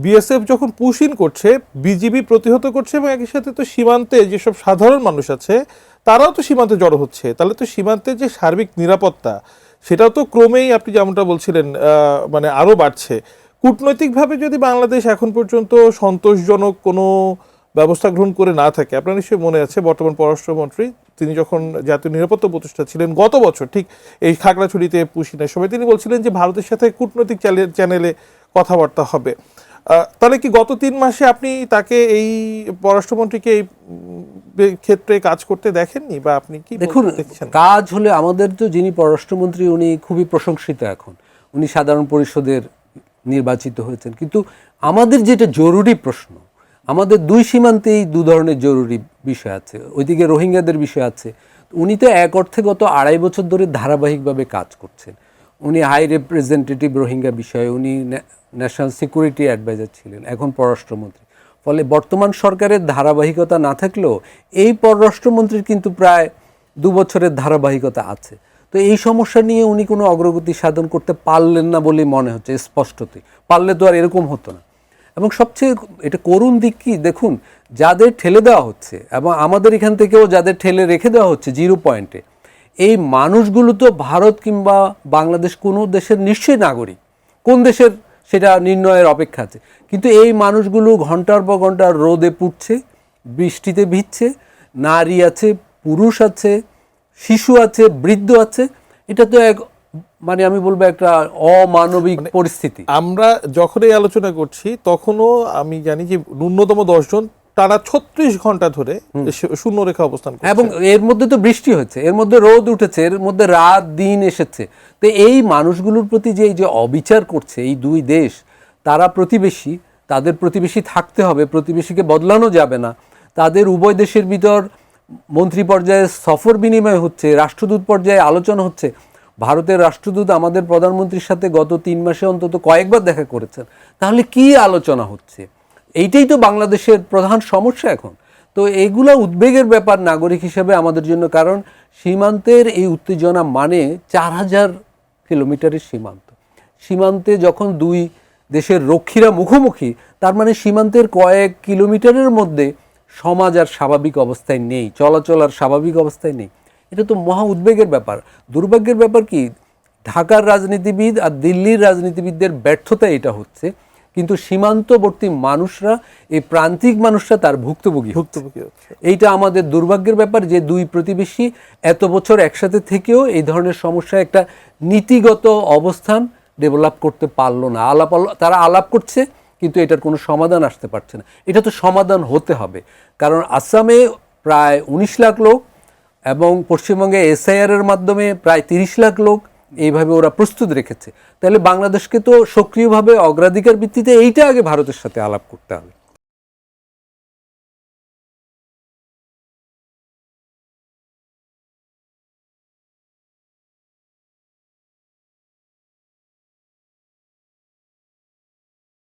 BSF যখন push in করছে, BGB প্রতিহত করছে, এবং একই সাথে তো সীমান্তে যেসব সাধারণ মানুষ আছে তারাও তো সীমান্তে জড়ো হচ্ছে, তাহলে তো সীমান্তের যে সার্বিক নিরাপত্তা সেটাও তো ক্রমেই আপনি যেমনটা বলছিলেন মানে আরও বাড়ছে। কূটনৈতিকভাবে যদি বাংলাদেশ এখন পর্যন্ত সন্তোষজনক কোনো ব্যবস্থা গ্রহণ করে না থাকে, আপনার নিশ্চয়ই মনে আছে বর্তমান পররাষ্ট্রমন্ত্রী তিনি যখন জাতীয় নিরাপত্তা উপদেষ্টা ছিলেন গত বছর ঠিক এই খাগড়াছড়িতে পুশিনের সময় তিনি বলছিলেন যে ভারতের সাথে কূটনৈতিক চ্যানেলে কথাবার্তা হবে। তাহলে কি গত 3 মাসে আপনি তাকে এই পররাষ্ট্রমন্ত্রীকে এই ক্ষেত্রে কাজ করতে দেখেননি, বা আপনি কি দেখুন, কাজ হলে আমাদের তো যিনি পররাষ্ট্রমন্ত্রী উনি খুবই প্রশংসিত, এখন উনি সাধারণ পরিষদের নির্বাচিত হয়েছেন, কিন্তু আমাদের যেটা জরুরি প্রশ্ন, আমাদের দুই সীমান্তেই দু ধরনের জরুরি বিষয় আছে। ওইদিকে রোহিঙ্গাদের বিষয় আছে। উনি তো এক অর্থে গত 2.5 বছর ধরে ধারাবাহিকভাবে কাজ করছেন। উনি হাই রিপ্রেজেন্টেটিভ রোহিঙ্গা বিষয়ে, উনি ন্যাশনাল সিকিউরিটি অ্যাডভাইজার ছিলেন, এখন পররাষ্ট্রমন্ত্রী। ফলে বর্তমান সরকারের ধারাবাহিকতা না থাকলেও এই পররাষ্ট্রমন্ত্রীর কিন্তু প্রায় 2 বছরের ধারাবাহিকতা আছে। তো এই সমস্যা নিয়ে উনি কোনো অগ্রগতি সাধন করতে পারলেন না বলেই মনে হচ্ছে স্পষ্টতই। পারলে তো আর এরকম হতো না। এবং সবচেয়ে এটা করুণ দিক কি, দেখুন যাদের ঠেলে দেওয়া হচ্ছে এবং আমাদের এখান থেকেও যাদের ঠেলে রেখে দেওয়া হচ্ছে 0 পয়েন্টে, এই মানুষগুলো তো ভারত কিংবা বাংলাদেশ কোনো দেশের নিশ্চয়ই নাগরিক, কোন দেশের সেটা নির্ণয়ের অপেক্ষা আছে, কিন্তু এই মানুষগুলো ঘন্টার পর ঘন্টা রোদে পুড়ছে, বৃষ্টিতে ভিজছে, নারী আছে, পুরুষ আছে, শিশু আছে, বৃদ্ধ আছে। এটা তো এক মানে আমি বলবো একটা অমানবিক পরিস্থিতি। আমরা যখন এই আলোচনা করছি তখনও আমি জানি যে ন্যূনতম 10 জন টানা 36 ঘন্টা ধরে শূন্য রেখা অবস্থান করছে, এবং এর মধ্যে তো বৃষ্টি হচ্ছে, এর মধ্যে রোদ উঠেছে, এর মধ্যে রাত দিন এসেছে। তো এই মানুষগুলোর প্রতি যে এই যে অবিচার করছে এই দুই দেশ, তারা প্রতিবেশী, তাদের প্রতিবেশী থাকতে হবে, প্রতিবেশীকে বদলানো যাবে না। তাদের উভয় দেশের ভিতর মন্ত্রী পর্যায়ে সফর বিনিময় হচ্ছে, রাষ্ট্রদূত পর্যায়ে আলোচনা হচ্ছে। ভারতের রাষ্ট্রদূত আমাদের প্রধানমন্ত্রীর সাথে গত 3 মাসে অন্তত কয়েকবার দেখা করেছেন। তাহলে কি আলোচনা হচ্ছে? এইটাই তো বাংলাদেশের প্রধান সমস্যা এখন। তো এইগুলো উদ্বেগের ব্যাপার নাগরিক হিসেবে আমাদের জন্য, কারণ সীমান্তের এই উত্তেজনা মানে 4000 কিলোমিটারের সীমান্ত। সীমান্তে যখন দুই দেশের রক্ষীরা মুখোমুখি, তার মানে সীমান্তের কয়েক কিলোমিটারের মধ্যে সমাজ আর স্বাভাবিক অবস্থায় নেই, চলাচল আর স্বাভাবিক অবস্থায় নেই। এটা তো মহা উদ্বেগের ব্যাপার। দুর্ভাগ্যের ব্যাপার কি, ঢাকার রাজনীতিবিদ আর দিল্লির রাজনীতিবিদদের ব্যর্থতা এটা হচ্ছে, কিন্তু সীমান্তবর্তী মানুষরা, এই প্রান্তিক মানুষরা তার ভুক্তভোগী হচ্ছে। এইটা আমাদের দুর্ভাগ্যের ব্যাপার যে দুই প্রতিবেশী এত বছর একসাথে থেকেও এই ধরনের সমস্যা একটা নীতিগত অবস্থান ডেভেলপ করতে পারলো না। তারা আলাপ করছে কিন্তু এটার কোনো সমাধান আসতে পারছে না। এটা তো সমাধান হতে হবে, কারণ আসামে প্রায় 19 লাখ লোক এবং পশ্চিমবঙ্গে SIR এর মাধ্যমে প্রায় 30 লাখ লোক এইভাবে ওরা প্রস্তুত রেখেছে। তাহলে বাংলাদেশকে তো সক্রিয়ভাবে অগ্রাধিকার ভিত্তিতে এইটা আগে ভারতের সাথে আলাপ করতে হবে।